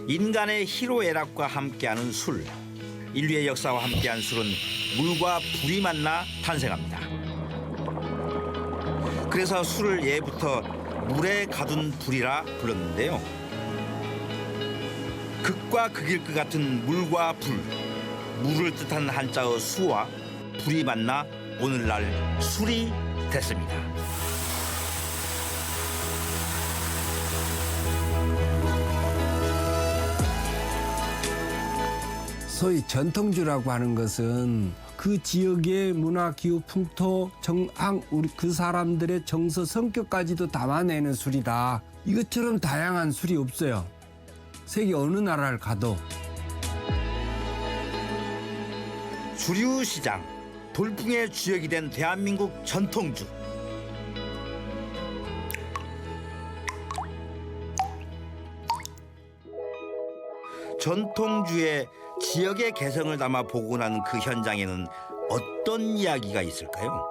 인간의 희로애락과 함께하는 술. 인류의 역사와 함께한 술은 물과 불이 만나 탄생합니다. 그래서 술을 예부터 물에 가둔 불이라 불렀는데요. 극과 극일 것 같은 물과 불. 물을 뜻하는 한자어 수와 불이 만나 오늘날 술이 됐습니다. 소위 전통주라고 하는 것은 그 지역의 문화, 기후, 풍토, 정황, 우리 그 사람들의 정서, 성격까지도 담아내는 술이다. 이것처럼 다양한 술이 없어요. 세계 어느 나라를 가도. 주류시장, 돌풍의 주역이 된 대한민국 전통주. 전통주의 지역의 개성을 담아 복원하는 그 현장에는 어떤 이야기가 있을까요?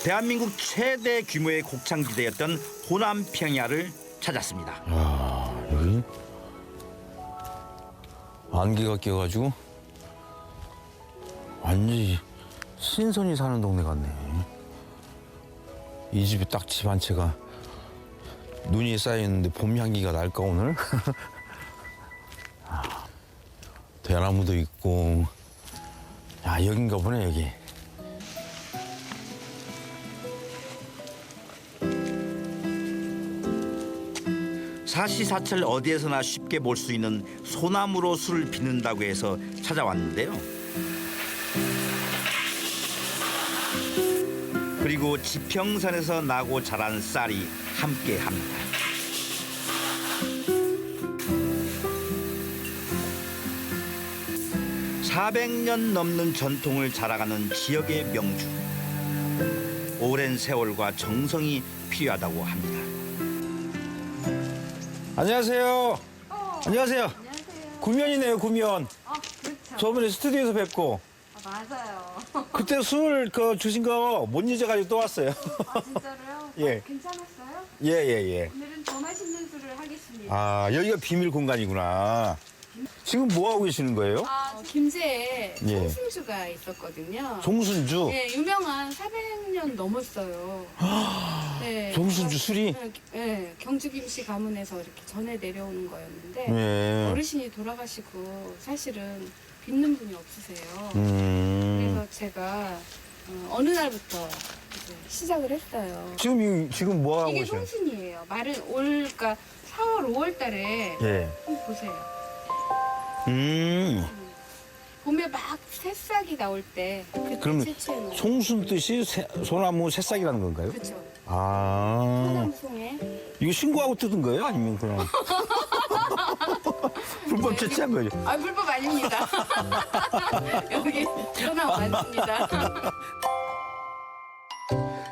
대한민국 최대 규모의 곡창지대였던 호남 평야를 찾았습니다. 여기 안개가 껴가지고 완전히 신선히 사는 동네 같네. 이 집이 딱 집 한 채가 눈이 쌓여있는데 봄 향기가 날까 오늘? 대나무도 있고. 야, 여긴가 보네 여기. 사시사철 어디에서나 쉽게 볼 수 있는 소나무로 술을 빚는다고 해서 찾아왔는데요. 그리고 지평선에서 나고 자란 쌀이 함께합니다. (400년) 넘는 전통을 자랑하는 지역의 명주. 오랜 세월과 정성이 필요하다고 합니다. 안녕하세요. 안녕하세요. 안녕하세요. 구면이네요, 구면. 그렇죠. 저번에 스튜디오에서 뵙고 맞아요. 그때 술 주신 거 못 잊어가지고 또 왔어요. 진짜로요? 예. 괜찮았어요? 예. 오늘은 더 맛있는 술을 하겠습니다. 아, 여기가 비밀 공간이구나. 지금 뭐 하고 계시는 거예요? 김제에 예. 송순주가 있었거든요. 송순주. 예, 유명한 400년 넘었어요. 네. 송순주 술이? 예, 경주김씨 가문에서 이렇게 전해 내려오는 거였는데 예. 어르신이 돌아가시고 사실은 빚는 분이 없으세요. 그래서 제가 어느 날부터 이제 시작을 했어요. 지금 뭐 하고 이게 계세요? 송순이에요. 말은 그러니까 4월, 5월 달에 예. 한번 보세요. 봄에 막 새싹이 나올 때 그때 그러면 채취해 놓은 송순 뜻이 소나무 새싹이라는 건가요? 그렇죠. 아. 소나무송에 이거 신고하고 뜯은 거예요? 아니면 그냥 불법 채취한 거예요? 불법 아닙니다. 여기 전화 왔습니다.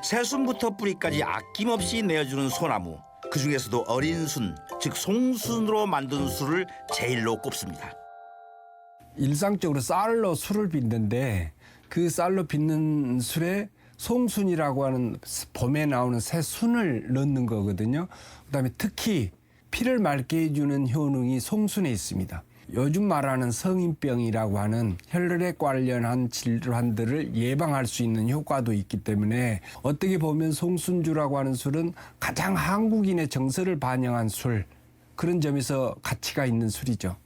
새순부터 뿌리까지 아낌없이 내어주는 소나무. 그중에서도 어린 순, 즉 송순으로 만든 술을 제일로 꼽습니다. 일상적으로 쌀로 술을 빚는데 그 쌀로 빚는 술에 송순이라고 하는 봄에 나오는 새순을 넣는 거거든요. 그다음에 특히 피를 맑게 해주는 효능이 송순에 있습니다. 요즘 말하는 성인병이라고 하는 혈액 관련한 질환들을 예방할 수 있는 효과도 있기 때문에 어떻게 보면 송순주라고 하는 술은 가장 한국인의 정서를 반영한 술, 그런 점에서 가치가 있는 술이죠.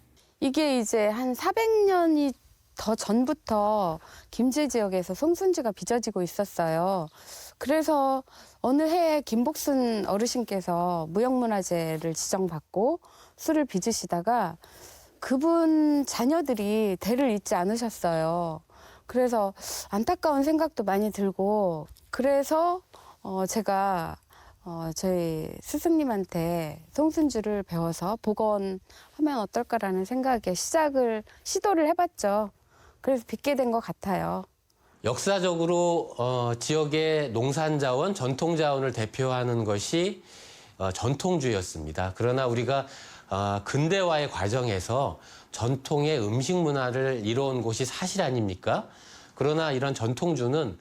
이게 이제 한 400년이 더 전부터 김제 지역에서 송순주가 빚어지고 있었어요. 그래서 어느 해에 김복순 어르신께서 무형문화재를 지정받고 술을 빚으시다가 그분 자녀들이 대를 잇지 않으셨어요. 그래서 안타까운 생각도 많이 들고, 그래서 제가 저희 스승님한테 송순주를 배워서 복원하면 어떨까라는 생각에 시도를 해봤죠. 그래서 빚게 된 것 같아요. 역사적으로 지역의 농산자원, 전통자원을 대표하는 것이 전통주였습니다. 그러나 우리가 근대화의 과정에서 전통의 음식 문화를 이뤄온 곳이 사실 아닙니까? 그러나 이런 전통주는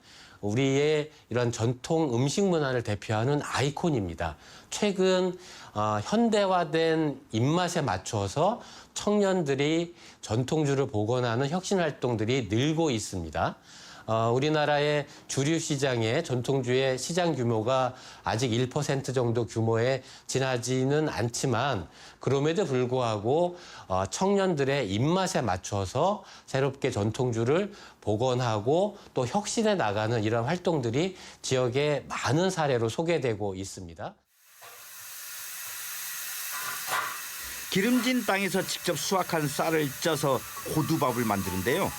우리의 이런 전통 음식 문화를 대표하는 아이콘입니다. 최근 현대화된 입맛에 맞춰서 청년들이 전통주를 복원하는 혁신 활동들이 늘고 있습니다. 우리나라의 주류 시장의 전통주의 시장 규모가 아직 1% 정도 규모에 지나지는 않지만 그럼에도 불구하고 청년들의 입맛에 맞춰서 새롭게 전통주를 복원하고 또 혁신해 나가는 이런 활동들이 지역의 많은 사례로 소개되고 있습니다. 기름진 땅에서 직접 수확한 쌀을 쪄서 고두밥을 만드는데요.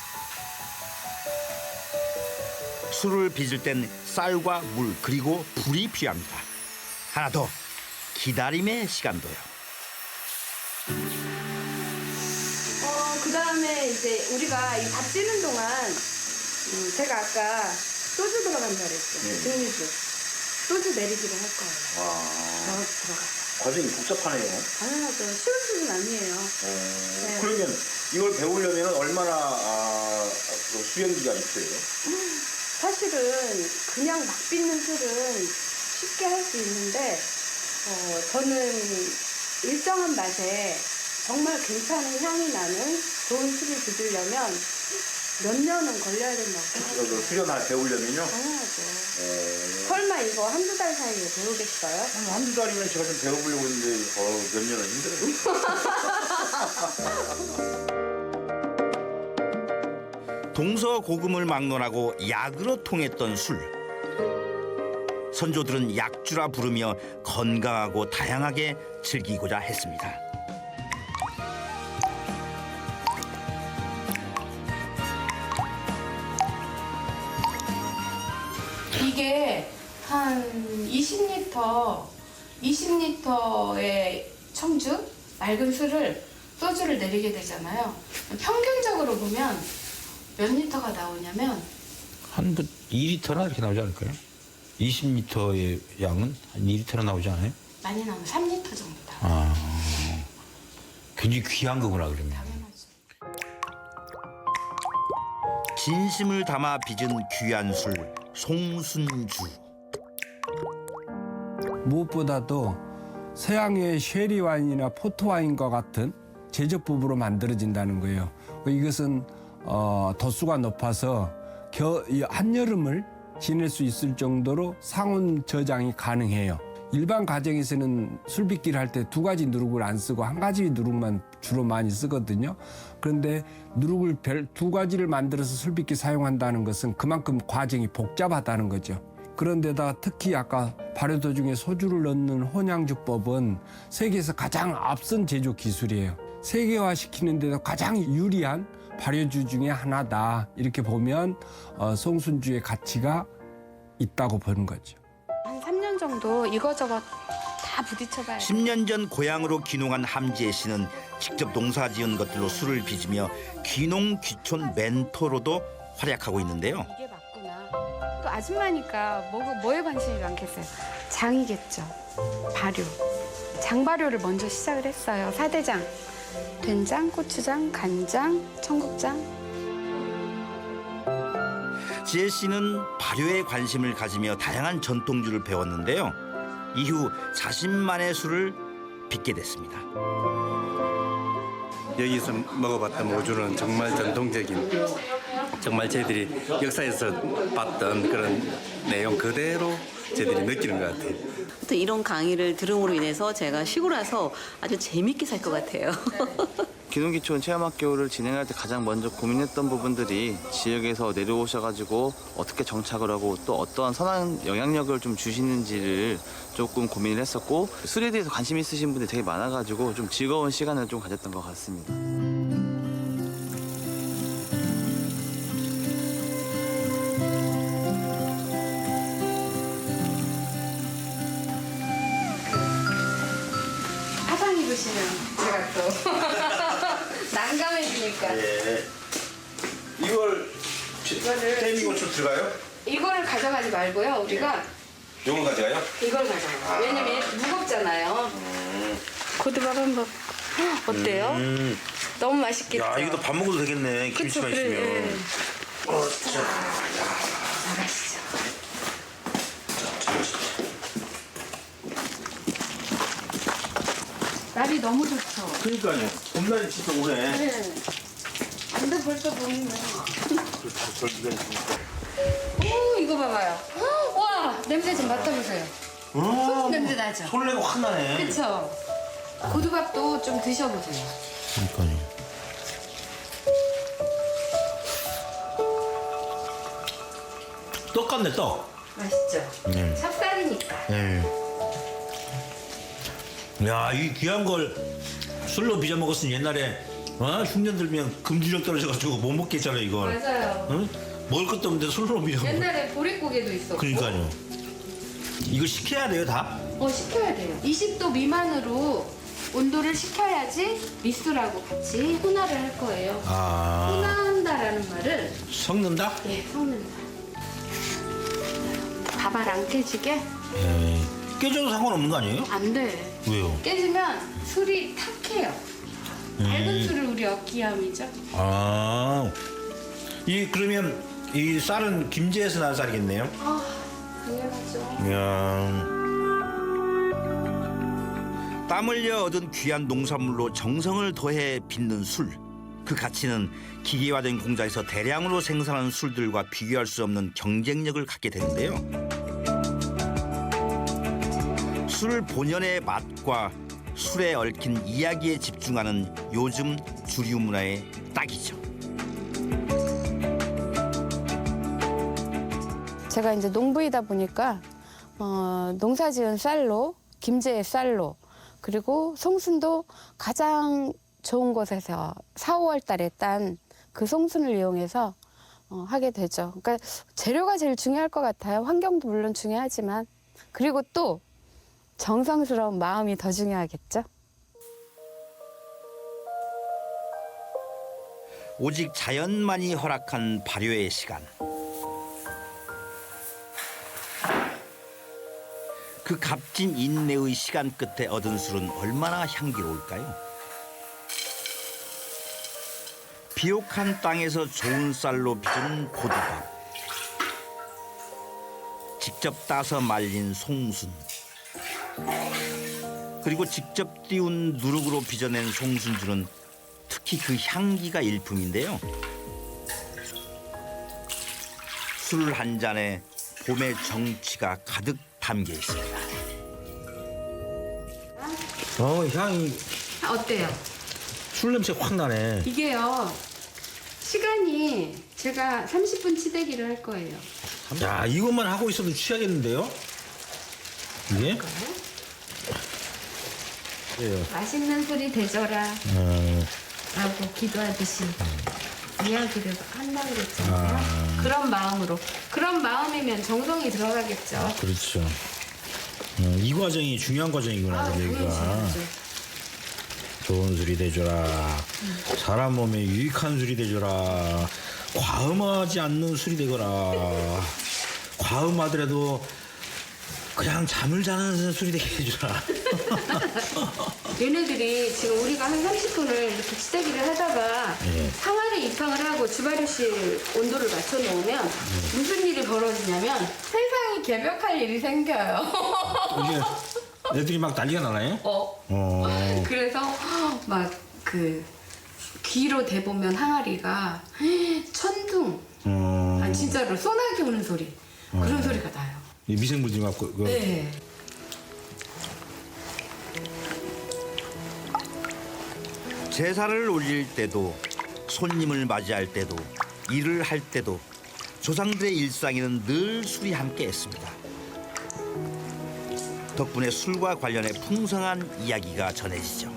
술을 빚을 땐 쌀과 물 그리고 불이 필요합니다. 하나 더, 기다림의 시간도요. 그다음에 이제 우리가 이 밥 찌는 동안 제가 아까 소주 들어간다 그랬죠. 증류주. 소주 내리기를 할 거예요. 더 들어가요. 과정이 복잡하네요. 당연하죠. 쉬운 수준 아니에요. 네. 그러면 이걸 배우려면 얼마나 수련 기간이 필요해요? 사실은 그냥 막 빚는 술은 쉽게 할 수 있는데 저는 일정한 맛에 정말 괜찮은 향이 나는 좋은 술을 빚으려면 몇 년은 걸려야 된다고 생각해요. 수련을 배우려면요? 당연하죠. 설마 이거 한두 달 사이에 배우겠어요? 한두 달이면 제가 좀 배워보려고 했는데 몇 년은 힘들어요. 동서고금을 막론하고 약으로 통했던 술. 선조들은 약주라 부르며 건강하고 다양하게 즐기고자 했습니다. 이게 한 20리터의 청주, 맑은 술을 소주를 내리게 되잖아요. 평균적으로 보면 몇 리터가 나오냐면 한 2리터나 이렇게 나오지 않을까요? 20리터의 양은 한 2리터나 나오지 않아요? 많이 나오면 3리터 정도 나와요. 굉장히 귀한 거구나 그러면. 당연하죠. 진심을 담아 빚은 귀한 술, 송순주. 무엇보다도 서양의 쉐리 와인이나 포트 와인과 같은 제적법으로 만들어진다는 거예요. 이것은 도수가 높아서 한여름을 지낼 수 있을 정도로 상온 저장이 가능해요. 일반 가정에서는 술 빚기를 할 때 두 가지 누룩을 안 쓰고 한 가지 누룩만 주로 많이 쓰거든요. 그런데 누룩을 두 가지를 만들어서 술 빚기 사용한다는 것은 그만큼 과정이 복잡하다는 거죠. 그런데다가 특히 아까 발효도 중에 소주를 넣는 혼양주법은 세계에서 가장 앞선 제조 기술이에요. 세계화시키는 데도 가장 유리한 발효주 중에 하나다. 이렇게 보면 송순주의 가치가 있다고 보는 거죠. 한 3년 정도 이거저거 다 부딪혀봐야 돼요. 10년 전 고향으로 귀농한 함지혜 씨는 직접 농사지은 것들로 술을 빚으며 귀농 귀촌 멘토로도 활약하고 있는데요. 이게 맞구나. 또 아줌마니까 뭐에 관심이 많겠어요? 장이겠죠. 발효. 장발효를 먼저 시작을 했어요. 4대장. 된장, 고추장, 간장, 청국장. 지혜 씨는 발효에 관심을 가지며 다양한 전통주를 배웠는데요. 이후 자신만의 술을 빚게 됐습니다. 여기서 먹어봤던 모주는 정말 전통적인, 정말 저희들이 역사에서 봤던 그런 내용 그대로 저희들이 느끼는 것 같아요. 또 이런 강의를 들음으로 인해서 제가 시골 와서 아주 재밌게 살 것 같아요. 귀농귀촌 체험학교를 진행할 때 가장 먼저 고민했던 부분들이 지역에서 내려오셔가지고 어떻게 정착을 하고 또 어떠한 선한 영향력을 좀 주시는지를 조금 고민을 했었고, 술에 대해서 관심 있으신 분들이 되게 많아가지고 좀 즐거운 시간을 좀 가졌던 것 같습니다. 화상 입으시면 제가 또 난감해지니까. 예. 이걸 데미고추 들어가요? 이거를 가져가지 말고요. 우리가 요걸 가져가요? 이걸 가져가요. 왜냐면 무겁잖아요. 고두밥 한번 어때요? 너무 맛있겠죠? 야, 이것도 밥 먹어도 되겠네. 그쵸, 김치만 그래. 있으면. 나가시죠. 날이 너무 좋죠. 그러니까요. 봄날이 진짜 오네. 네. 근데 벌써 봄이네. 오, 이거 봐봐요. 와, 냄새 좀 맡아보세요. 소금 냄새 나죠? 설레가 확 나네. 그쵸? 고두밥도 좀 드셔보세요. 그러니까요. 떡 같네, 떡. 맛있죠? 네. 찹쌀이니까. 네. 야, 이 귀한 걸 술로 빚어 먹었으니 옛날에 흉년 들면 금주력 떨어져가지고 못 먹겠잖아요, 이걸. 맞아요. 응? 먹을 것도 없는데 술로 빚어 먹어. 옛날에 보릿고개도 있었고. 그러니까요. 이거 식혀야 돼요, 다? 식혀야 돼요. 20도 미만으로 온도를 식혀야지 미술하고 같이 혼화를 할 거예요. 아, 혼화한다라는 말은 섞는다? 예, 섞는다. 밥알 안 깨지게? 에이, 깨져도 상관없는 거 아니에요? 안 돼. 왜요? 깨지면 술이 탁해요. 맑은 술을 우리 어기함이죠. 아, 그러면 이 쌀은 김제에서 난 쌀이겠네요? 당연하죠. 이야. 땀 흘려 얻은 귀한 농산물로 정성을 더해 빚는 술. 그 가치는 기계화된 공장에서 대량으로 생산하는 술들과 비교할 수 없는 경쟁력을 갖게 되는데요. 술 본연의 맛과 술에 얽힌 이야기에 집중하는 요즘 주류 문화의 딱이죠. 제가 이제 농부이다 보니까 농사지은 쌀로, 김제의 쌀로, 그리고 송순도 가장 좋은 곳에서 4, 5월 달에 딴 그 송순을 이용해서 하게 되죠. 그러니까 재료가 제일 중요할 것 같아요. 환경도 물론 중요하지만. 그리고 또 정성스러운 마음이 더 중요하겠죠. 오직 자연만이 허락한 발효의 시간. 그 값진 인내의 시간 끝에 얻은 술은 얼마나 향기로울까요? 비옥한 땅에서 좋은 쌀로 빚은 고두밥, 직접 따서 말린 송순, 그리고 직접 띄운 누룩으로 빚어낸 송순주는 특히 그 향기가 일품인데요. 술 한 잔에 봄의 정취가 가득 담겨 있습니다. 향이 어때요? 술 냄새 확 나네. 이게요. 시간이 제가 30분 치대기를 할 거예요. 야, 이것만 하고 있어도 취하겠는데요? 이게? 맛있는 소리 되져라 라고 기도하듯이 이야기를 한다고 그랬잖아요. 그런 마음으로. 그런 마음이면 정성이 들어가겠죠. 그렇죠. 이 과정이 중요한 과정이구나, 여기가. 보여주셔야죠. 좋은 술이 되줘라. 사람 몸에 유익한 술이 되줘라. 과음하지 않는 술이 되거라. 과음하더라도 그냥 잠을 자는 술이 되게 해주라. 얘네들이 지금 우리가 한 30분을 이렇게 치대기를 하다가 항아리 입항을 하고 주발유실 온도를 맞춰놓으면 무슨 일이 벌어지냐면 세상이 개벽할 일이 생겨요. 이게 애들이 막 난리가 나나요? 그래서 막 그 귀로 대보면 항아리가 천둥, 진짜로 소나기 오는 소리 그런 소리가 나요. 이 미생물들이 막 네. 제사를 올릴 때도 손님을 맞이할 때도 일을 할 때도 조상들의 일상에는 늘 술이 함께했습니다. 덕분에 술과 관련해 풍성한 이야기가 전해지죠.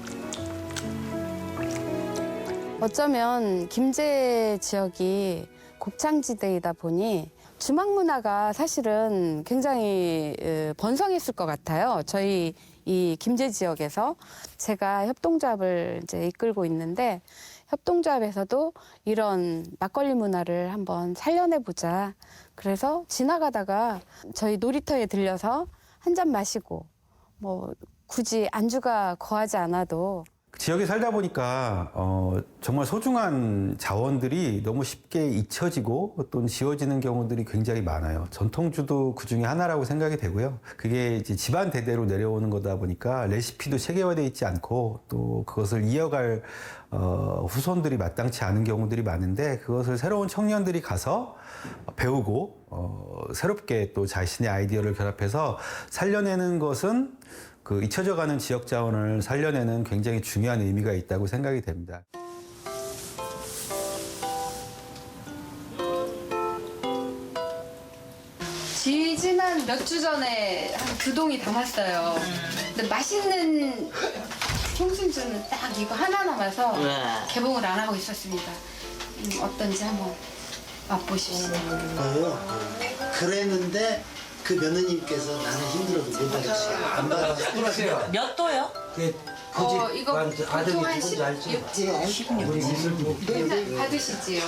어쩌면 김제 지역이 곡창지대이다 보니 주막 문화가 사실은 굉장히 번성했을 것 같아요. 저희 이 김제 지역에서 제가 협동조합을 이제 이끌고 있는데 협동조합에서도 이런 막걸리 문화를 한번 살려내보자. 그래서 지나가다가 저희 놀이터에 들려서 한 잔 마시고 뭐 굳이 안주가 거하지 않아도 지역에 살다 보니까 정말 소중한 자원들이 너무 쉽게 잊혀지고 또 지워지는 경우들이 굉장히 많아요. 전통주도 그 중에 하나라고 생각이 되고요. 그게 이제 집안 대대로 내려오는 거다 보니까 레시피도 체계화되어 있지 않고 또 그것을 이어갈 후손들이 마땅치 않은 경우들이 많은데 그것을 새로운 청년들이 가서 배우고 새롭게 또 자신의 아이디어를 결합해서 살려내는 것은 그 잊혀져가는 지역 자원을 살려내는 굉장히 중요한 의미가 있다고 생각이 됩니다. 지지난 몇 주 전에 한 2동이 담았어요. 근데 맛있는 송순주는 딱 이거 하나 남아서 개봉을 안 하고 있었습니다. 어떤지 한번 맛보십시오. 그랬는데 그 며느님께서 나는 힘들어도 못 받았어요. 안 받았어요. 몇 도요? 이거 보통 한 16? 일단 받으시지요.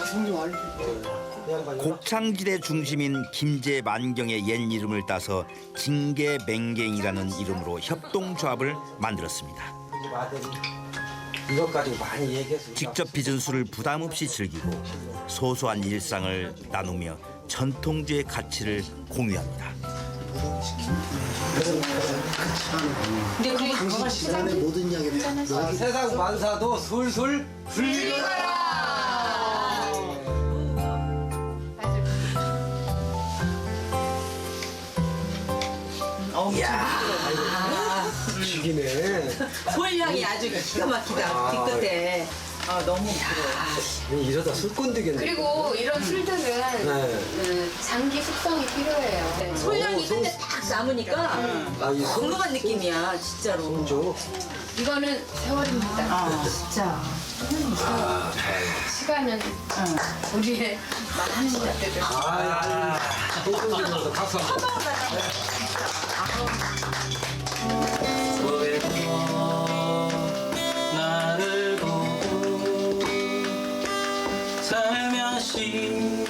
곡창질의 중심인 김제 만경의 옛 이름을 따서 징계맹갱이라는 이름으로 협동조합을 만들었습니다. 이것 가지고 많이 얘기했어요. 직접 빚은 술을 부담 없이 즐기고 소소한 일상을 나누며 전통주의 가치를 공유합니다. 근데 그게 항상 시간의 모든 이야기를 세상 만사도 술술 불리거라. 죽이네. 솔향이 아주 기가 막히다. 뒤끝에. 너무 부러워. 이러다 술꾼 되겠네. 그리고 이런 술들은 그 장기 숙성이 필요해요. 솔향이 근데 딱 남으니까 건강한 느낌이야, 진짜로. 이거는 세월입니다. 진짜. 시간은 우리의 많은 것들을. 박수 한번. 나를 보고 살며시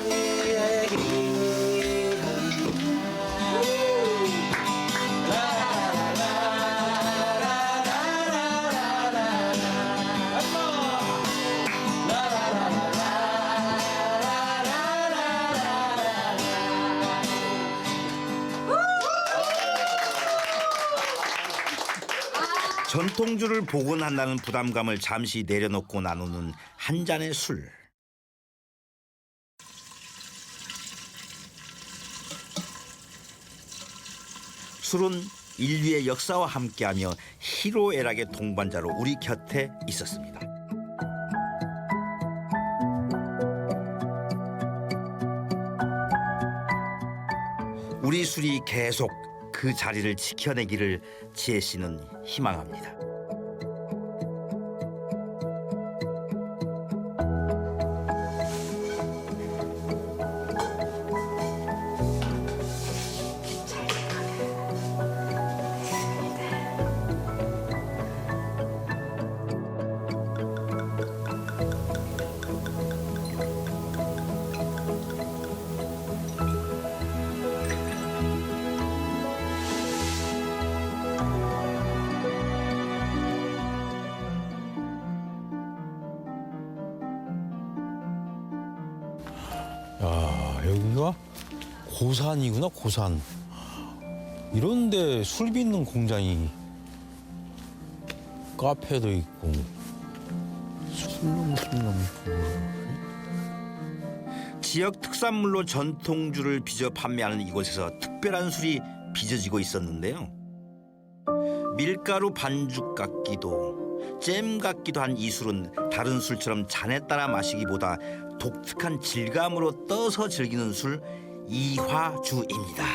전통주를 복원한다는 부담감을 잠시 내려놓고 나누는 한 잔의 술. 술은 인류의 역사와 함께하며 희로애락의 동반자로 우리 곁에 있었습니다. 우리 술이 계속 그 자리를 지켜내기를 지혜 씨는 희망합니다. 야, 여기가 고산이구나, 고산. 이런데 술 빚는 공장이 카페도 있고 술놈 지역 특산물로 전통주를 빚어 판매하는 이곳에서 특별한 술이 빚어지고 있었는데요. 밀가루 반죽 같기도 잼 같기도 한 이 술은 다른 술처럼 잔에 따라 마시기보다 독특한 질감으로 떠서 즐기는 술 이화주입니다.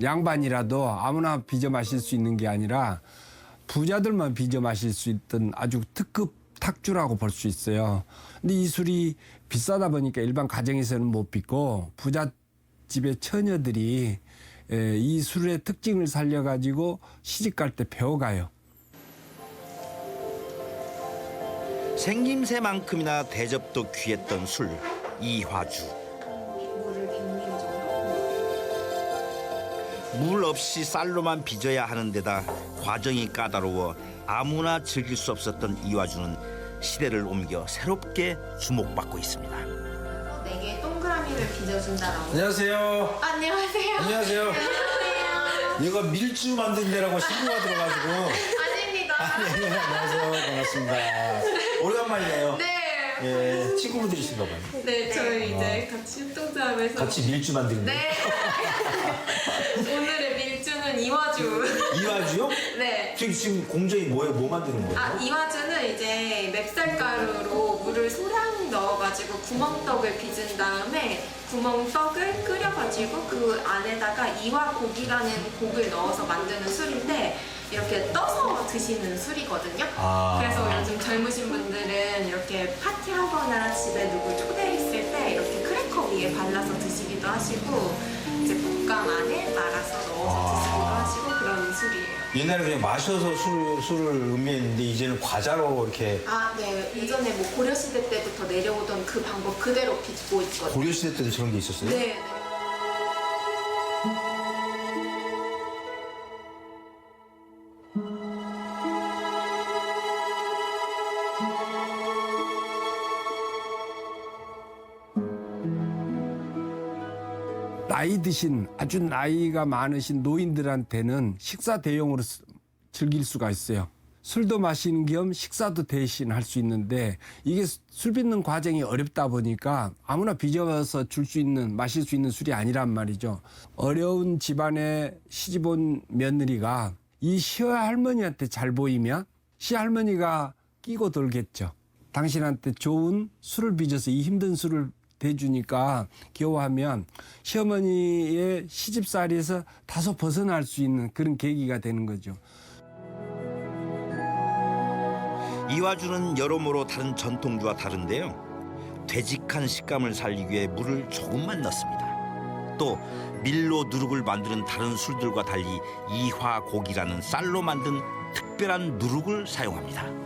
양반이라도 아무나 빚어 마실 수 있는 게 아니라 부자들만 빚어 마실 수 있던 아주 특급 탁주라고 볼 수 있어요. 근데 이 술이 비싸다 보니까 일반 가정에서는 못 빚고 부잣집의 처녀들이 이 술의 특징을 살려가지고 시집갈 때 배워가요. 생김새만큼이나 대접도 귀했던 술 이화주. 물 없이 쌀로만 빚어야 하는 데다 과정이 까다로워 아무나 즐길 수 없었던 이화주는 시대를 옮겨 새롭게 주목받고 있습니다. 4개의 동그라미를 빚어준다라고. 안녕하세요. 안녕하세요. 안녕하세요. 안녕하세요. 이거 밀주 만든 데라고 신고가 들어가지고. 아닙니다. 안녕하세요. 반갑습니다. 오래간만이네요. 네. 예, 친구분들이신가 봐요. 네, 저희 이제 같이 협동조합에서. 같이 밀주 만드는 데. 네. 오늘의 밀주는 이화주. 이화주요? 네. 지금 공정이 뭐예요? 뭐 만드는 거예요? 아, 이화주는 이제 맵쌀가루로 물을 소량 넣어가지고 구멍떡을 빚은 다음에 구멍떡을 끓여가지고 그 안에다가 이화곡이라는 곡을 넣어서 만드는 술인데 이렇게 떠서 드시는 술이거든요. 그래서 요즘 젊으신 분들은 이렇게 파티하거나 집에 누구 초대했을 때 이렇게 크래커 위에 발라서 드시기도 하시고 이제 볶감 안에 말아서 넣어서 드시기도 하시고 그런 술이에요. 옛날에 그냥 마셔서 술을 음미했는데 이제는 과자로 이렇게. 아, 네. 예전에 뭐 고려시대 때부터 내려오던 그 방법 그대로 빚고 있거든요. 고려시대 때도 저런 게 있었어요? 네. 나이 드신 아주 나이가 많으신 노인들한테는 식사 대용으로 즐길 수가 있어요. 술도 마시는 겸 식사도 대신 할 수 있는데 이게 술 빚는 과정이 어렵다 보니까 아무나 빚어서 줄 수 있는 마실 수 있는 술이 아니란 말이죠. 어려운 집안에 시집 온 며느리가 이 시할머니한테 잘 보이면 시할머니가 끼고 돌겠죠. 당신한테 좋은 술을 빚어서 이 힘든 술을 대주니까 귀여워하면 시어머니의 시집살이에서 다소 벗어날 수 있는 그런 계기가 되는 거죠. 이화주는 여러모로 다른 전통주와 다른데요. 되직한 식감을 살리기 위해 물을 조금만 넣습니다. 또 밀로 누룩을 만드는 다른 술들과 달리 이화곡이라는 쌀로 만든 특별한 누룩을 사용합니다.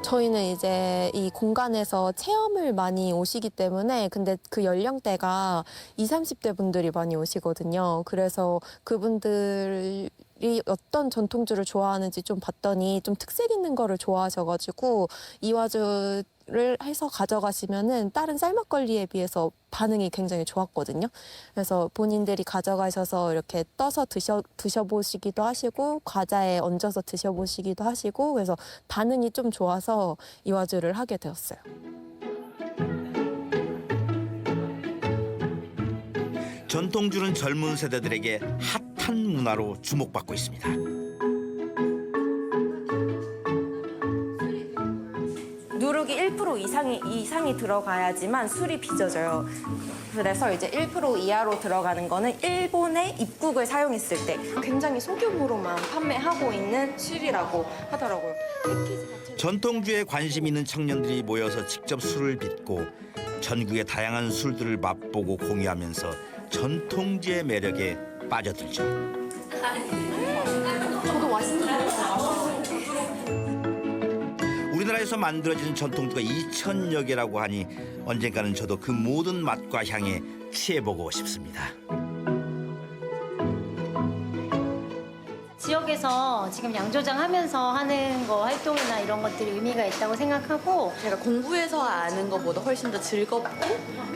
저희는 이제 이 공간에서 체험을 많이 오시기 때문에 근데 그 연령대가 20, 30대 분들이 많이 오시거든요. 그래서 그분들이 어떤 전통주를 좋아하는지 좀 봤더니 좀 특색 있는 거를 좋아하셔가지고 이화주를 해서 가져가시면은 다른 쌀막걸리에 비해서 반응이 굉장히 좋았거든요. 그래서 본인들이 가져가셔서 이렇게 떠서 드셔보시기도 하시고 과자에 얹어서 드셔보시기도 하시고 그래서 반응이 좀 좋아서 이화주를 하게 되었어요. 전통주는 젊은 세대들에게 핫한 문화로 주목받고 있습니다. 누룩이 1% 이상이 들어가야지만 술이 빚어져요. 그래서 이제 1% 이하로 들어가는 거는 일본의 입국을 사용했을 때 굉장히 소규모로만 판매하고 있는 술이라고 하더라고요. 전통주에 관심 있는 청년들이 모여서 직접 술을 빚고 전국의 다양한 술들을 맛보고 공유하면서 전통주의 매력에 빠져들죠. 저도 맛있는 거 우리나라에서 만들어진 전통주가 2,000여 개라고 하니 언젠가는 저도 그 모든 맛과 향에 취해보고 싶습니다. 지역에서 지금 양조장하면서 하는 거 활동이나 이런 것들이 의미가 있다고 생각하고 제가 공부해서 아는 것보다 훨씬 더 즐겁고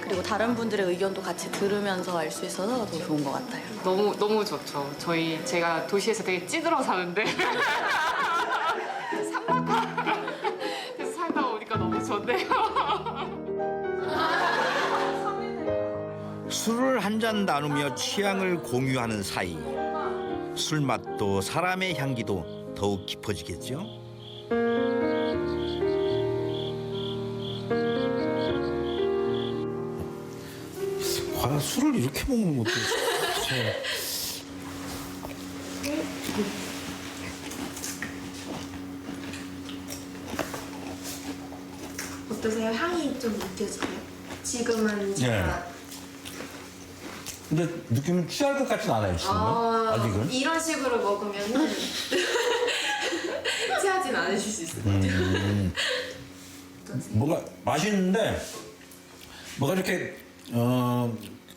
그리고 다른 분들의 의견도 같이 들으면서 알 수 있어서 더 좋은 것 같아요. 너무 좋죠. 제가 도시에서 되게 찌들어 사는데 그래서 살다 오니까 너무 좋네요. 술을 한 잔 나누며 취향을 공유하는 사이. 술맛도 사람의 향기도 더욱 깊어지겠죠. 과연 술을 이렇게 먹는 것도 어떠세요? 향이 좀 느껴지나요? 지금은 제가 근데 느낌은 취할 것 같진 않아요, 지금은. 아직은. 이런 식으로 먹으면은 취하진 않으실 수 있을 것 같아요. 뭐가 맛있는데 뭐가 이렇게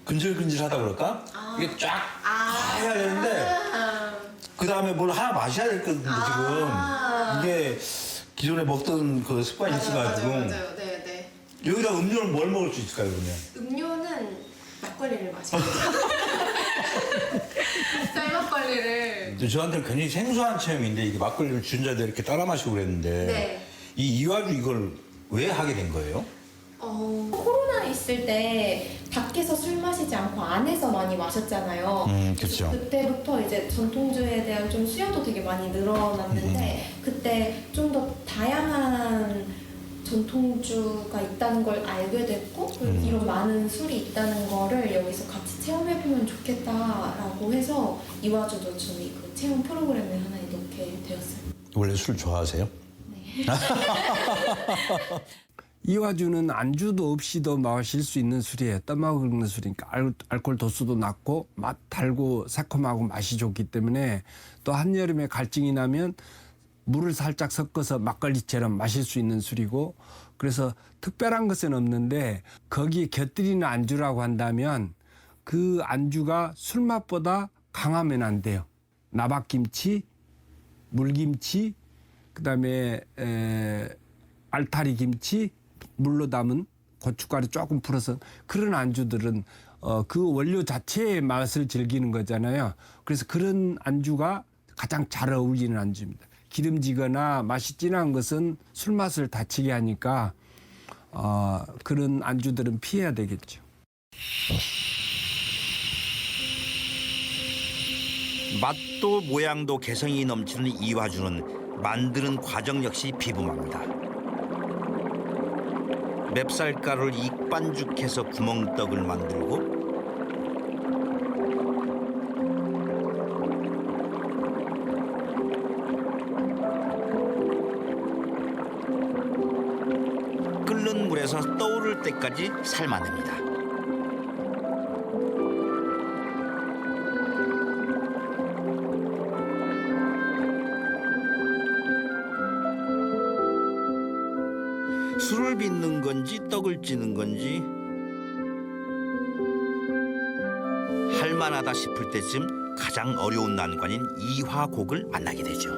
근질근질하다 그럴까? 이게 쫙 해야 되는데 그 다음에 뭘 하나 마셔야 될 건데 지금 이게 기존에 먹던 그 습관이 있어가지고 맞아요. 네. 여기다 음료는 뭘 먹을 수 있을까요 그러면? 음료는 막걸리를 마시죠. 쌀막걸리를. 저한테는 굉장히 생소한 체험인데 이게 막걸리를 주전자에 이렇게 따라 마시고 그랬는데 네. 이 이화주 이걸 왜 하게 된 거예요? 코로나 있을 때 밖에서 술 마시지 않고 안에서 많이 마셨잖아요. 그렇죠. 그때부터 이제 전통주에 대한 좀 수요도 되게 많이 늘어났는데 그때 좀 더 다양한 전통주가 있다는 걸 알게 됐고 그리고 이런 많은 술이 있다는 거를 여기서 같이 체험해보면 좋겠다라고 해서 이화주도 저희 그 체험 프로그램에 하나 넣게 되었어요. 원래 술 좋아하세요? 네. 이화주는 안주도 없이도 마실 수 있는 술이에요. 떠먹는 술이니까 알코올 도수도 낮고 맛 달고 새콤하고 맛이 좋기 때문에 또 한여름에 갈증이 나면 물을 살짝 섞어서 막걸리처럼 마실 수 있는 술이고 그래서 특별한 것은 없는데 거기에 곁들이는 안주라고 한다면 그 안주가 술맛보다 강하면 안 돼요. 나박김치, 물김치, 그다음에 알타리 김치, 물로 담은 고춧가루 조금 풀어서 그런 안주들은 그 원료 자체의 맛을 즐기는 거잖아요. 그래서 그런 안주가 가장 잘 어울리는 안주입니다. 기름지거나 맛이 진한 것은 술 맛을 다치게 하니까 그런 안주들은 피해야 되겠죠. 맛도 모양도 개성이 넘치는 이화주는 만드는 과정 역시 비범합니다. 맵쌀가루를 익반죽해서 구멍떡을 만들고 끓는 물에서 떠오를 때까지 삶아냅니다. 술을 빚는 건지 떡을 찌는 건지 할만하다 싶을 때쯤 가장 어려운 난관인 이화곡을 만나게 되죠.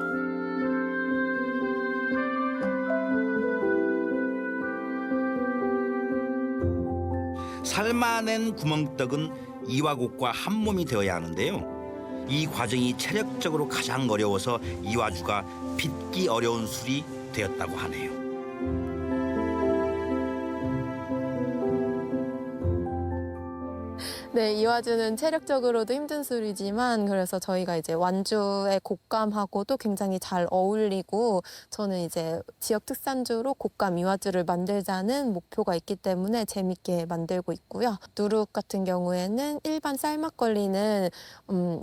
삶아낸 구멍떡은 이화곡과 한 몸이 되어야 하는데요. 이 과정이 체력적으로 가장 어려워서 이화주가 빚기 어려운 술이 되었다고 하네요. 네, 이화주는 체력적으로도 힘든 술이지만 그래서 저희가 이제 완주의 곶감하고도 굉장히 잘 어울리고 저는 이제 지역 특산주로 곶감 이화주를 만들자는 목표가 있기 때문에 재밌게 만들고 있고요. 누룩 같은 경우에는 일반 쌀막걸리는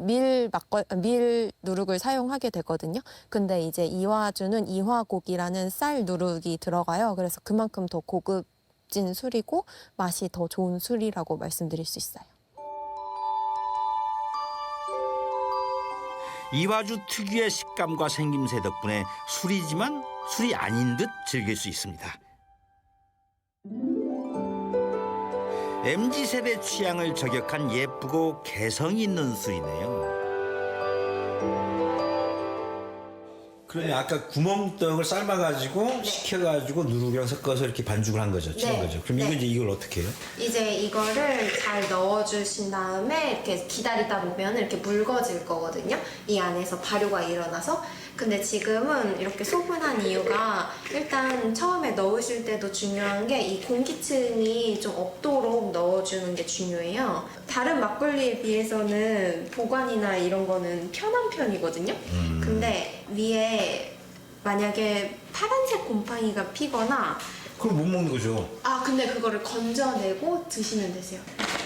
밀 누룩을 사용하게 되거든요. 근데 이제 이화주는 이화곡이라는 쌀 누룩이 들어가요. 그래서 그만큼 더 고급진 술이고 맛이 더 좋은 술이라고 말씀드릴 수 있어요. 이화주 특유의 식감과 생김새 덕분에 술이지만 술이 아닌 듯 즐길 수 있습니다. MZ세대 취향을 저격한 예쁘고 개성 있는 술이네요. 그러면 아까 구멍떡을 삶아가지고 식혀가지고 누룩이랑 섞어서 이렇게 반죽을 한 거죠, 치는 거죠. 그럼 이거 이제 이걸 어떻게 해요? 이제 이거를 잘 넣어주신 다음에 이렇게 기다리다 보면 이렇게 묽어질 거거든요. 이 안에서 발효가 일어나서. 근데 지금은 이렇게 소분한 이유가 일단 처음에 넣으실 때도 중요한 게 이 공기층이 좀 없도록 넣어주는 게 중요해요. 다른 막걸리에 비해서는 보관이나 이런 거는 편한 편이거든요. 근데 위에 만약에 파란색 곰팡이가 피거나 그럼 못 먹는 거죠. 근데 그거를 건져내고 드시면 되세요.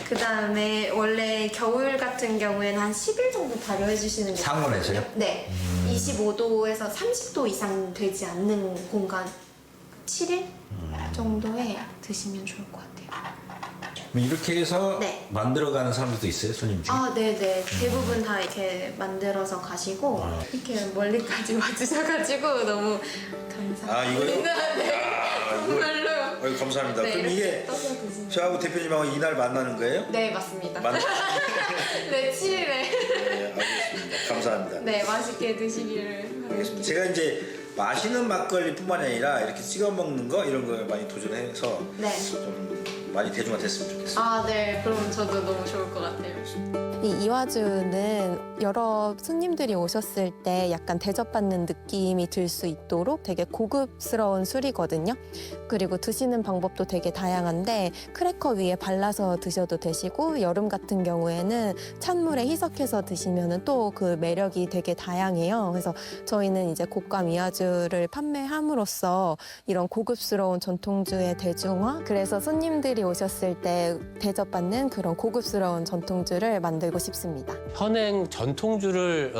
그 다음에 원래 겨울 같은 경우에는 한 10일 정도 발효해 주시는 게 상온에서요? 좋거든요. 네. 25도에서 30도 이상 되지 않는 공간 7일 정도에 드시면 좋을 것 같아요. 이렇게 해서 네. 만들어가는 사람들도 있어요, 손님 중에? 네네. 대부분 다 이렇게 만들어서 가시고 이렇게 멀리까지 와주셔가지고 너무 감사합니다. 이거요? 네. 정말로. 아유, 감사합니다. 네, 그럼 이렇게 이게 떠서 드시면. 저하고 대표님하고 이날 만나는 거예요? 네, 맞습니다. 네, 7일에. 네, 알겠습니다. 감사합니다. 네, 맛있게 드시기를 바랍니다. 제가 이제 마시는 막걸리뿐만 아니라 이렇게 찍어 먹는 거 이런 거 많이 도전해서 네. 좀 많이 대중화됐으면 좋겠어요. 아, 네. 그럼 저도 너무 좋을 것 같아요. 이 이화주는 여러 손님들이 오셨을 때 약간 대접받는 느낌이 들 수 있도록 되게 고급스러운 술이거든요. 그리고 드시는 방법도 되게 다양한데 크래커 위에 발라서 드셔도 되시고 여름 같은 경우에는 찬물에 희석해서 드시면 또 그 매력이 되게 다양해요. 그래서 저희는 이제 곡감 이화주를 판매함으로써 이런 고급스러운 전통주의 대중화, 그래서 손님들이 오셨을 때 대접받는 그런 고급스러운 전통주를 만들고 싶습니다. 현행 전통주를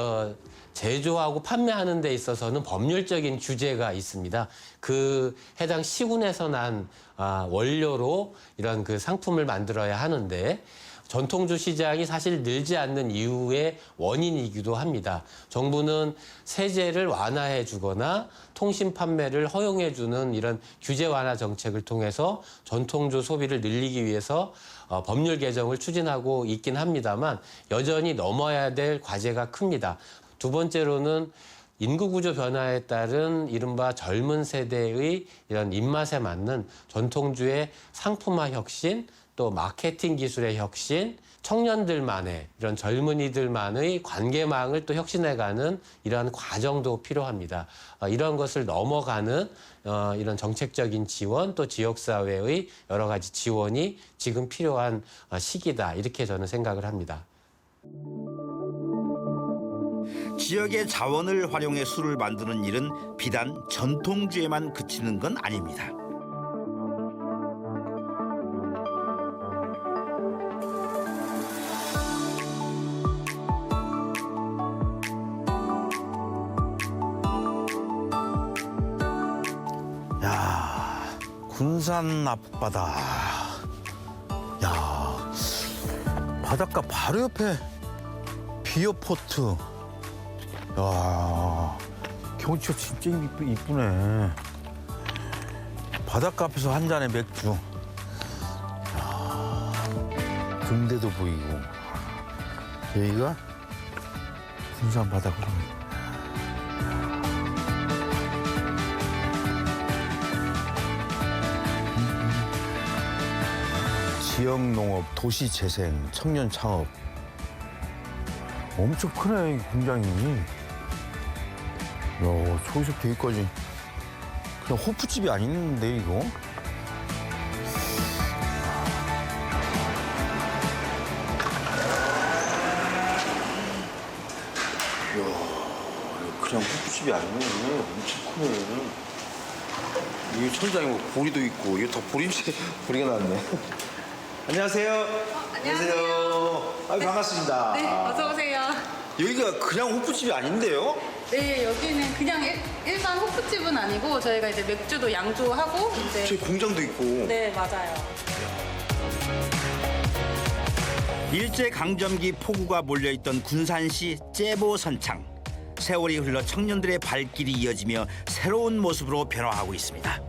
제조하고 판매하는 데 있어서는 법률적인 규제가 있습니다. 그 해당 시군에서 난 원료로 이런 그 상품을 만들어야 하는데 전통주 시장이 사실 늘지 않는 이유의 원인이기도 합니다. 정부는 세제를 완화해 주거나 통신 판매를 허용해 주는 이런 규제 완화 정책을 통해서 전통주 소비를 늘리기 위해서 법률 개정을 추진하고 있긴 합니다만 여전히 넘어야 될 과제가 큽니다. 두 번째로는 인구 구조 변화에 따른 이른바 젊은 세대의 이런 입맛에 맞는 전통주의 상품화 혁신, 또 마케팅 기술의 혁신, 청년들만의 이런 젊은이들만의 관계망을 또 혁신해가는 이러한 과정도 필요합니다. 이런 것을 넘어가는 이런 정책적인 지원, 또 지역사회의 여러 가지 지원이 지금 필요한 시기다, 이렇게 저는 생각을 합니다. 지역의 자원을 활용해 술을 만드는 일은 비단 전통주에만 그치는 건 아닙니다. 야, 군산 앞바다. 야, 바닷가 바로 옆에 비어포트. 야, 경치가 진짜 이쁘네. 바닷가 앞에서 한 잔의 맥주. 야, 등대도 보이고. 여기가 군산 바다구나. 지역농업, 도시재생, 청년창업. 엄청 크네, 이 공장이. 야, 저기서부터 여기까지. 그냥 호프집이 아닌데, 이거? 이야, 그냥 호프집이 아니네. 엄청 크네. 이게 천장에 뭐 보리도 있고, 이게 다 보리가 나왔네. 안녕하세요. 안녕하세요. 아유, 반갑습니다. 네, 어서 오세요. 여기가 그냥 호프집이 아닌데요? 네, 여기는 그냥 일반 호프집은 아니고 저희가 이제 맥주도 양조하고 이제 저희 공장도 있고. 네, 맞아요. 일제강점기 폭우가 몰려있던 군산시 째보선창. 세월이 흘러 청년들의 발길이 이어지며 새로운 모습으로 변화하고 있습니다.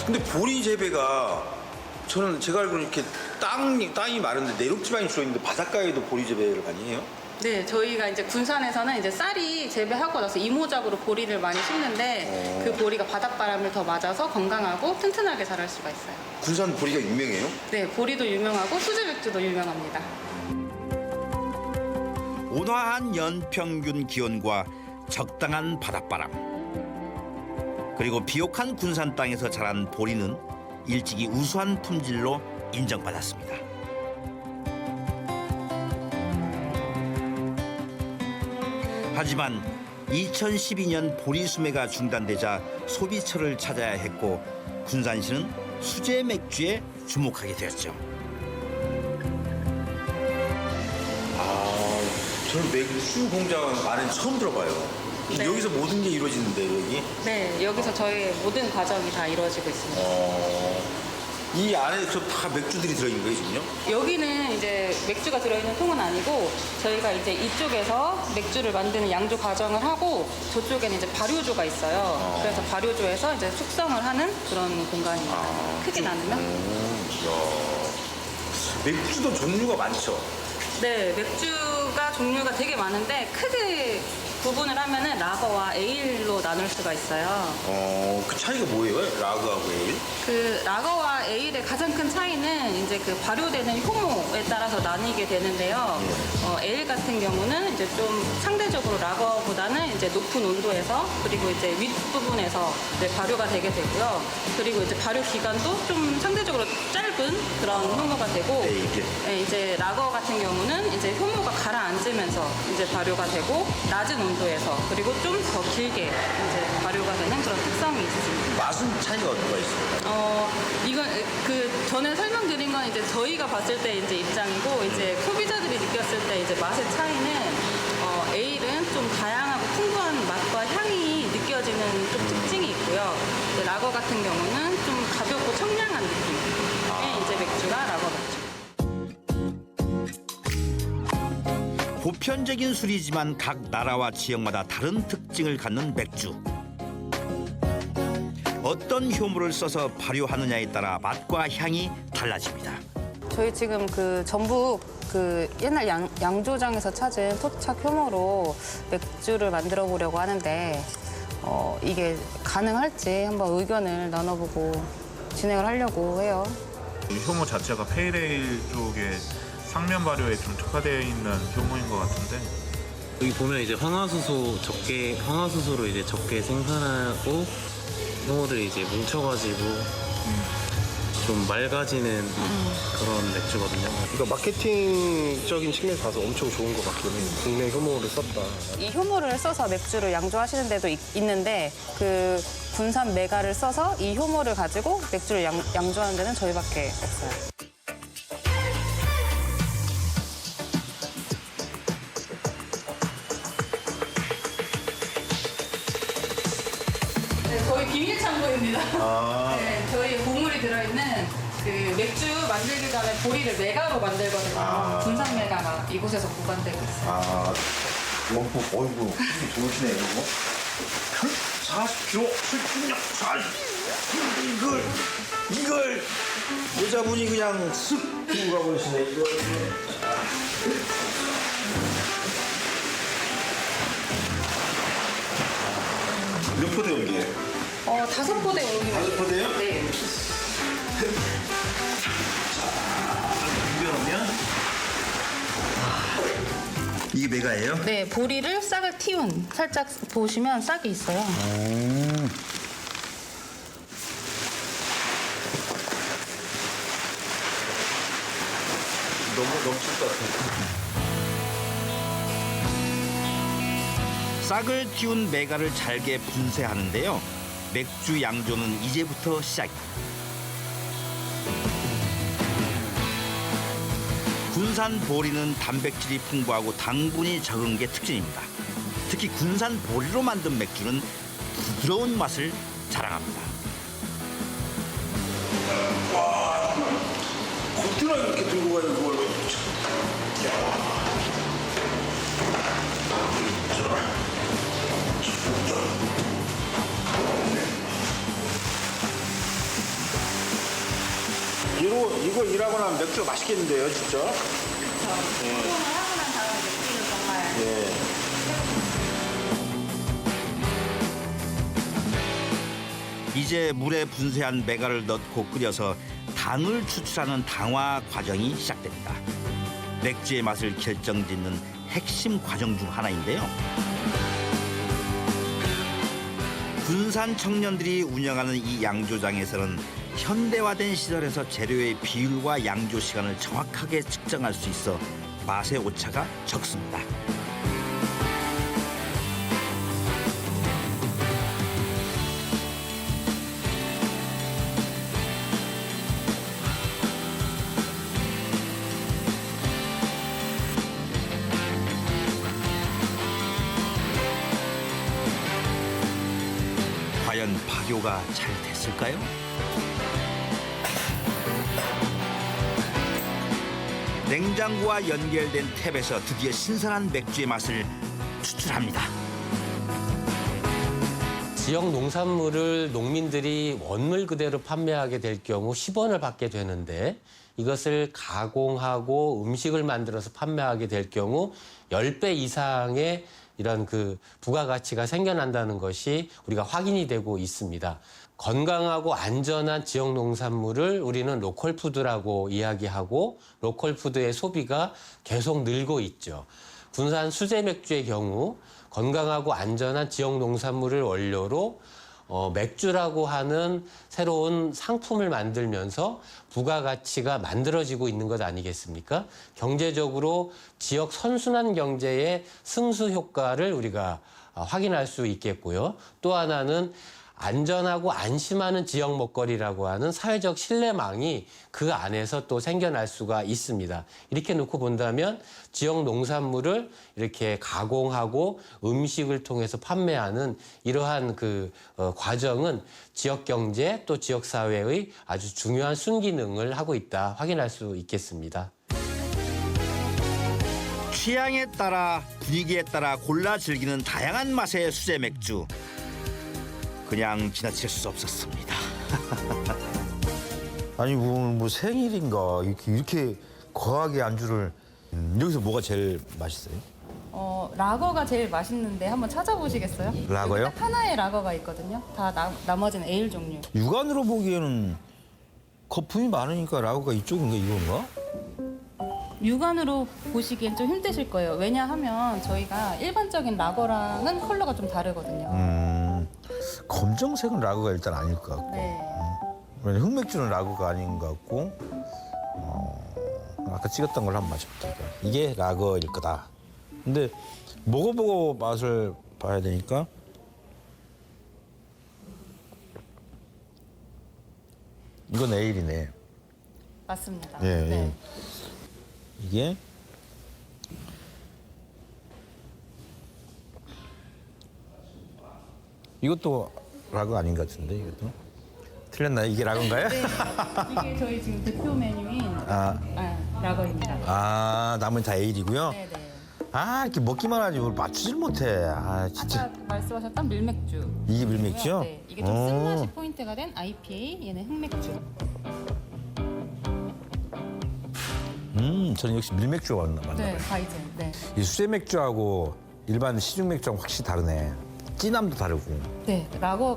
근데 보리 재배가 저는 제가 알기로는 이렇게 땅이 많은데 내륙 지방이 주로 있는데 바닷가에도 보리 재배를 많이 해요? 네, 저희가 이제 군산에서는 이제 쌀이 재배하고 나서 이모작으로 보리를 많이 심는데 그 보리가 바닷바람을 더 맞아서 건강하고 튼튼하게 자랄 수가 있어요. 군산 보리가 유명해요? 네, 보리도 유명하고 수제 맥주도 유명합니다. 온화한 연평균 기온과 적당한 바닷바람, 그리고 비옥한 군산 땅에서 자란 보리는 일찍이 우수한 품질로 인정받았습니다. 하지만 2012년 보리 수매가 중단되자 소비처를 찾아야 했고 군산시는 수제 맥주에 주목하게 되었죠. 저는 맥주 공장 안에 처음 들어봐요. 네. 여기서 모든 게 이루어지는데 여기? 네, 여기서 저희 모든 과정이 다 이루어지고 있습니다. 이 안에 다 맥주들이 들어있는 거예요, 지금요? 여기는 이제 맥주가 들어있는 통은 아니고 저희가 이제 이쪽에서 맥주를 만드는 양조 과정을 하고 저쪽에는 이제 발효조가 있어요. 그래서 발효조에서 이제 숙성을 하는 그런 공간입니다. 크게 나누면. 맥주도 종류가 많죠? 네, 맥주가 종류가 되게 많은데 크게 구분을 하면은 라거와 에일로 나눌 수가 있어요. 그 차이가 뭐예요? 라거하고 에일? 그 라거와 에일의 가장 큰 차이는 이제 그 발효되는 효모에 따라서 나뉘게 되는데요. 에일 같은 경우는 이제 좀 상대적으로 라거보다는 이제 높은 온도에서 그리고 이제 윗부분에서 이제 발효가 되게 되고요. 그리고 이제 발효 기간도 좀 상대적으로 짧은 그런 효모가 되고, 네, 이제 라거 같은 경우는 이제 효모가 가라앉으면서 이제 발효가 되고 낮은 온도에서 그리고 좀 더 길게 이제 발효가 되는 그런 특성이 있습니다. 맛은 차이가 어떤 거 있어요? 이건 그 전에 설명드린 건 이제 저희가 봤을 때 이제 입장이고 이제 소비자들이 느꼈을 때 이제 맛의 차이는 에일은 좀 다양하고 풍부한 맛과 향이 느껴지는 좀 특징이 있고요. 이제 라거 같은 경우는 좀 가볍고 청량한 느낌의 이제 맥주가 라거 맥주. 보편적인 술이지만 각 나라와 지역마다 다른 특징을 갖는 맥주. 어떤 효모를 써서 발효하느냐에 따라 맛과 향이 달라집니다. 저희 지금 그 전북 그 옛날 양조장에서 찾은 토착 효모로 맥주를 만들어 보려고 하는데 이게 가능할지 한번 의견을 나눠보고 진행을 하려고 해요. 이 효모 자체가 페일에일 쪽에 상면 발효에 좀 특화되어 있는 효모인 것 같은데 여기 보면 이제 황화수소로 이제 적게 생산하고 효모들이 이제 뭉쳐가지고 좀 맑아지는 그런 맥주거든요. 그러니까 마케팅적인 측면에서 봐서 엄청 좋은 것 같긴 해요. 국내 효모를 썼다. 이 효모를 써서 맥주를 양조하시는 데도 있는데 그 군산 메가를 써서 이 효모를 가지고 맥주를 양조하는 데는 저희밖에 없어요. 네, 저희 비밀 창고입니다. 네, 저희 보물이 들어있는 그 맥주 만들기 전에 보리를 메가로 만들거든요. 군산 메가가 이곳에서 보관되고 있어요. 원폭, 어이구, 힘이 좋으시네요, 이거. 40kg, 출품력 40. 이걸 여자분이 그냥 쓱 들고 가버리시네, 이거. 몇 포대 용기예요? 5포대 용기입니다. 5포대요? 네. 비벼놓으면 이게 메가예요? 네, 보리를 싹을 틔운 살짝 보시면 싹이 있어요. 너무 넘칠 것 같아요. 싹을 틔운 메가를 잘게 분쇄하는데요. 맥주 양조는 이제부터 시작입니다. 군산 보리는 단백질이 풍부하고 당분이 적은 게 특징입니다. 특히 군산 보리로 만든 맥주는 부드러운 맛을 자랑합니다. 와, 겉으로 이렇게 들고 가는 그걸. 이거 일하고 나면 맥주가 맛있겠는데요, 진짜? 그렇죠. 소금을 하고 난 다음에 맥주를 정말. 이제 물에 분쇄한 메가를 넣고 끓여서 당을 추출하는 당화 과정이 시작됩니다. 맥주의 맛을 결정짓는 핵심 과정 중 하나인데요. 군산 청년들이 운영하는 이 양조장에서는 현대화된 시설에서 재료의 비율과 양조 시간을 정확하게 측정할 수 있어 맛의 오차가 적습니다. 과연 발효가 잘 됐을까요? 냉장고와 연결된 탭에서 드디어 신선한 맥주의 맛을 추출합니다. 지역 농산물을 농민들이 원물 그대로 판매하게 될 경우 10원을 받게 되는데 이것을 가공하고 음식을 만들어서 판매하게 될 경우 10배 이상의 이런 그 부가가치가 생겨난다는 것이 우리가 확인이 되고 있습니다. 건강하고 안전한 지역 농산물을 우리는 로컬푸드라고 이야기하고 로컬푸드의 소비가 계속 늘고 있죠. 군산 수제 맥주의 경우 건강하고 안전한 지역 농산물을 원료로 맥주라고 하는 새로운 상품을 만들면서 부가가치가 만들어지고 있는 것 아니겠습니까? 경제적으로 지역 선순환 경제의 승수 효과를 우리가 확인할 수 있겠고요. 또 하나는 안전하고 안심하는 지역 먹거리라고 하는 사회적 신뢰망이 그 안에서 또 생겨날 수가 있습니다. 이렇게 놓고 본다면 지역 농산물을 이렇게 가공하고 음식을 통해서 판매하는 이러한 그 과정은 지역 경제 또 지역 사회의 아주 중요한 순기능을 하고 있다 확인할 수 있겠습니다. 취향에 따라 분위기에 따라 골라 즐기는 다양한 맛의 수제 맥주. 그냥 지나칠 수 없었습니다. 아니 뭐 생일인가 이렇게 거하게 안주를 여기서 뭐가 제일 맛있어요? 라거가 제일 맛있는데 한번 찾아보시겠어요? 라거요? 딱 하나의 라거가 있거든요. 다 나머지는 에일 종류. 육안으로 보기에는 거품이 많으니까 라거가 이쪽인가 이건가? 육안으로 보시기엔 좀 힘드실 거예요. 왜냐하면 저희가 일반적인 라거랑은 컬러가 좀 다르거든요. 검정색은 라거가 일단 아닐 것 같고 네. 흑맥주는 라거가 아닌 것 같고 아까 찍었던 걸 한번 마셔볼게요. 이게 라거일 거다. 근데 먹어보고 맛을 봐야 되니까 이건 에일이네. 맞습니다. 예, 네. 예. 이게 이것도 라거 아닌 것 같은데 이것도 틀렸나요? 이게 라거인가요? 네. 이게 저희 지금 대표 메뉴인 라거입니다. 아 남은 다 에일이고요. 네네. 아 이렇게 먹기만 하지 뭘 맞추질 못해. 아 진짜. 아까 말씀하셨던 밀맥주. 이게 밀맥주요? 네. 이게 좀 쓴맛이 포인트가 된 IPA, 얘는 흑맥주. 저는 역시 밀맥주가 맞나 봐요. 네, 바이젠. 네. 이 수제 맥주하고 일반 시중 맥주하고 확실히 다르네. 진함도 다르고. 네,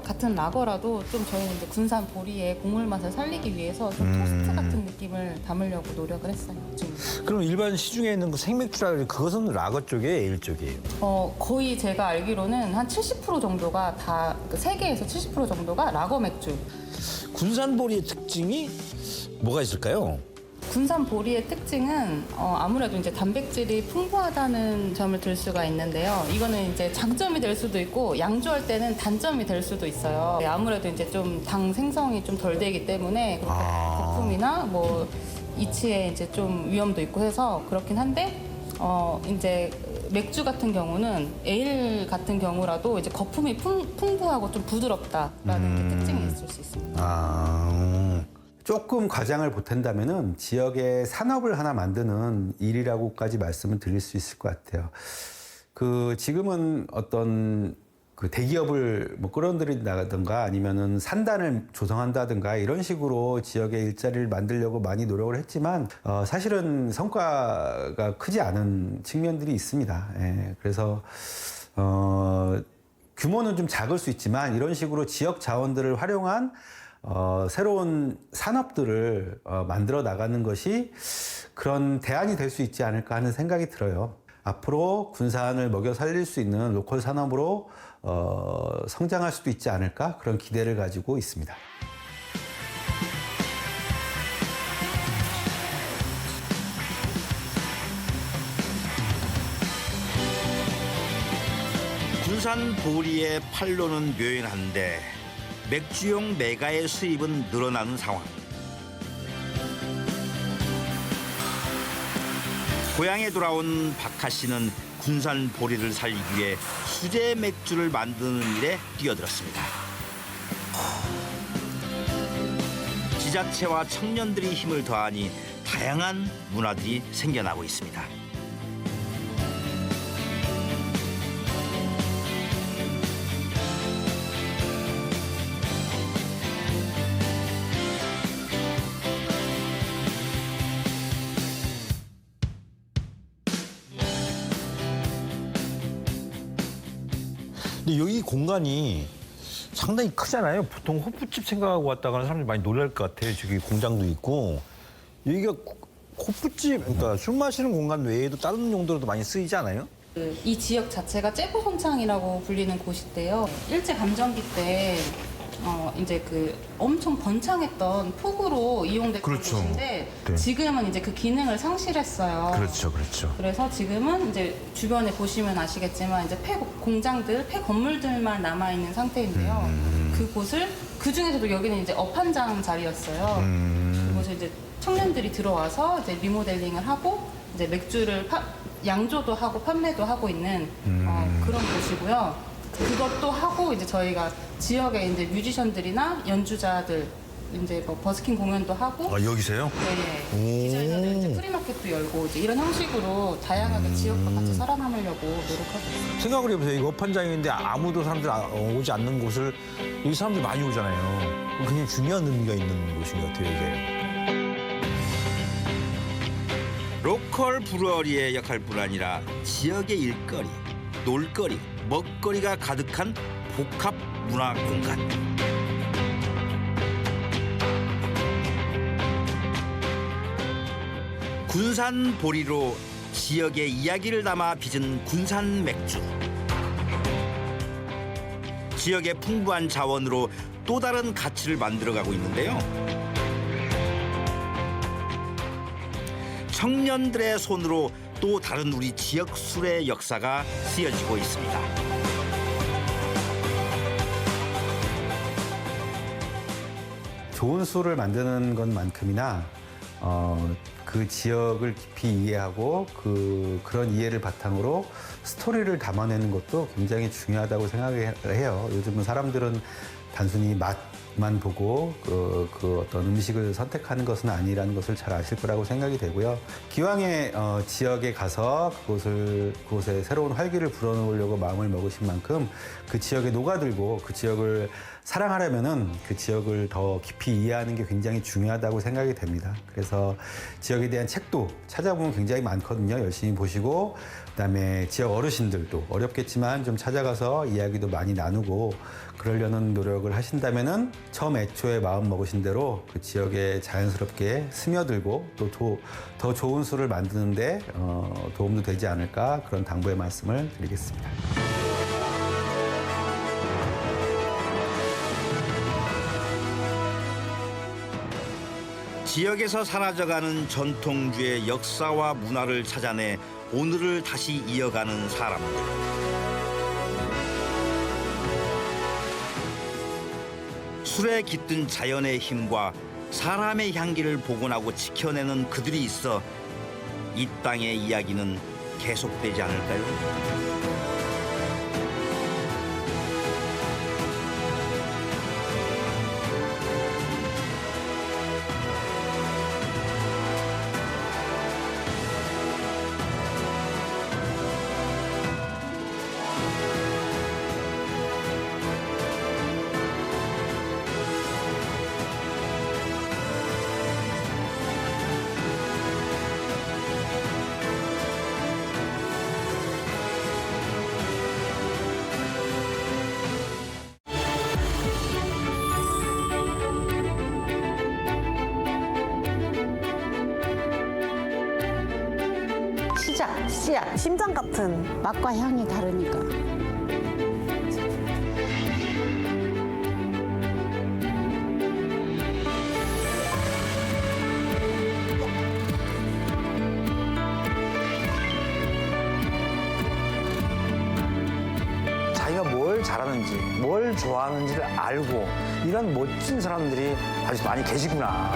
같은 라거라도 좀 저희는 이제 군산 보리의 국물 맛을 살리기 위해서 좀 토스트 같은 느낌을 담으려고 노력을 했어요. 지금. 그럼 일반 시중에 있는 그 생맥주라 그러지 그것은 라거 쪽이에요, 에일 쪽이에요? 거의 제가 알기로는 한 70% 정도가 다 그 세계에서 70% 정도가 라거 맥주. 군산 보리의 특징이 뭐가 있을까요? 군산 보리의 특징은 아무래도 이제 단백질이 풍부하다는 점을 들 수가 있는데요. 이거는 이제 장점이 될 수도 있고 양조할 때는 단점이 될 수도 있어요. 아무래도 이제 좀 당 생성이 좀 덜 되기 때문에 그렇게 거품이나 뭐 이치에 이제 좀 위험도 있고 해서 그렇긴 한데 이제 맥주 같은 경우는 에일 같은 경우라도 이제 거품이 풍부하고 좀 부드럽다라는 게 특징이 있을 수 있습니다. 조금 과장을 보탠다면은 지역의 산업을 하나 만드는 일이라고까지 말씀을 드릴 수 있을 것 같아요. 지금은 어떤 대기업을 뭐 끌어들인다든가 아니면은 산단을 조성한다든가 이런 식으로 지역의 일자리를 만들려고 많이 노력을 했지만 사실은 성과가 크지 않은 측면들이 있습니다. 예, 그래서 규모는 좀 작을 수 있지만 이런 식으로 지역 자원들을 활용한 새로운 산업들을 만들어 나가는 것이 그런 대안이 될 수 있지 않을까 하는 생각이 들어요. 앞으로 군산을 먹여 살릴 수 있는 로컬 산업으로 성장할 수도 있지 않을까 그런 기대를 가지고 있습니다. 군산 보리의 판로는 묘연한데 맥주용 메가의 수입은 늘어나는 상황. 고향에 돌아온 박하 씨는 군산 보리를 살리기 위해 수제 맥주를 만드는 일에 뛰어들었습니다. 지자체와 청년들이 힘을 더하니 다양한 문화들이 생겨나고 있습니다. 근데 여기 공간이 상당히 크잖아요. 보통 호프집 생각하고 왔다가는 사람들이 많이 놀랄 것 같아요. 저기 공장도 있고. 여기가 호프집, 그러니까 술 마시는 공간 외에도 다른 용도로도 많이 쓰이지 않아요? 이 지역 자체가 째보선창이라고 불리는 곳인데요. 일제 감정기 때 이제 그 엄청 번창했던 폭우로 이용됐던 그렇죠. 곳인데 네. 지금은 이제 그 기능을 상실했어요. 그렇죠. 그래서 지금은 이제 주변에 보시면 아시겠지만 이제 폐 공장들, 폐 건물들만 남아 있는 상태인데요. 그곳을 그 중에서도 여기는 이제 업한장 자리였어요. 그곳에 이제 청년들이 들어와서 이제 리모델링을 하고 이제 맥주를 양조도 하고 판매도 하고 있는 그런 곳이고요. 그것도 하고 이제 저희가 지역에 이제 뮤지션들이나 연주자들 이제 뭐 버스킹 공연도 하고. 아, 여기서요? 네. 기존에는 이제 프리마켓도 열고 이제 이런 형식으로 다양하게 지역과 같이 살아남으려고 노력하고 있습니다. 생각을 해보세요. 이거 업한장인데 아무도 사람들 오지 않는 곳을 여기 사람들이 많이 오잖아요. 굉장히 중요한 의미가 있는 곳인 것 같아요, 이게. 로컬 브루어리의 역할뿐 아니라 지역의 일거리, 놀거리, 먹거리가 가득한 복합 문화 공간. 군산 보리로 지역의 이야기를 담아 빚은 군산 맥주. 지역의 풍부한 자원으로 또 다른 가치를 만들어가고 있는데요. 청년들의 손으로 또 다른 우리 지역 술의 역사가 쓰여지고 있습니다. 좋은 술을 만드는 것만큼이나 그 지역을 깊이 이해하고 그런 이해를 바탕으로 스토리를 담아내는 것도 굉장히 중요하다고 생각해요. 요즘은 사람들은 단순히 맛만 보고 그 어떤 음식을 선택하는 것은 아니라는 것을 잘 아실 거라고 생각이 되고요. 기왕에 지역에 가서 그곳에 새로운 활기를 불어넣으려고 마음을 먹으신 만큼 그 지역에 녹아들고 그 지역을 사랑하려면은 그 지역을 더 깊이 이해하는 게 굉장히 중요하다고 생각이 됩니다. 그래서 지역에 대한 책도 찾아보면 굉장히 많거든요. 열심히 보시고 그다음에 지역 어르신들도 어렵겠지만 좀 찾아가서 이야기도 많이 나누고 그러려는 노력을 하신다면은 처음 애초에 마음 먹으신 대로 그 지역에 자연스럽게 스며들고 또 더 좋은 술을 만드는데 도움도 되지 않을까 그런 당부의 말씀을 드리겠습니다. 지역에서 사라져가는 전통주의 역사와 문화를 찾아내 오늘을 다시 이어가는 사람들. 술에 깃든 자연의 힘과 사람의 향기를 복원하고 지켜내는 그들이 있어 이 땅의 이야기는 계속되지 않을까요? 씨앗, 심장 같은 맛과 향이 다르니까. 자기가 뭘 잘하는지, 뭘 좋아하는지를 알고 이런 멋진 사람들이 아주 많이 계시구나.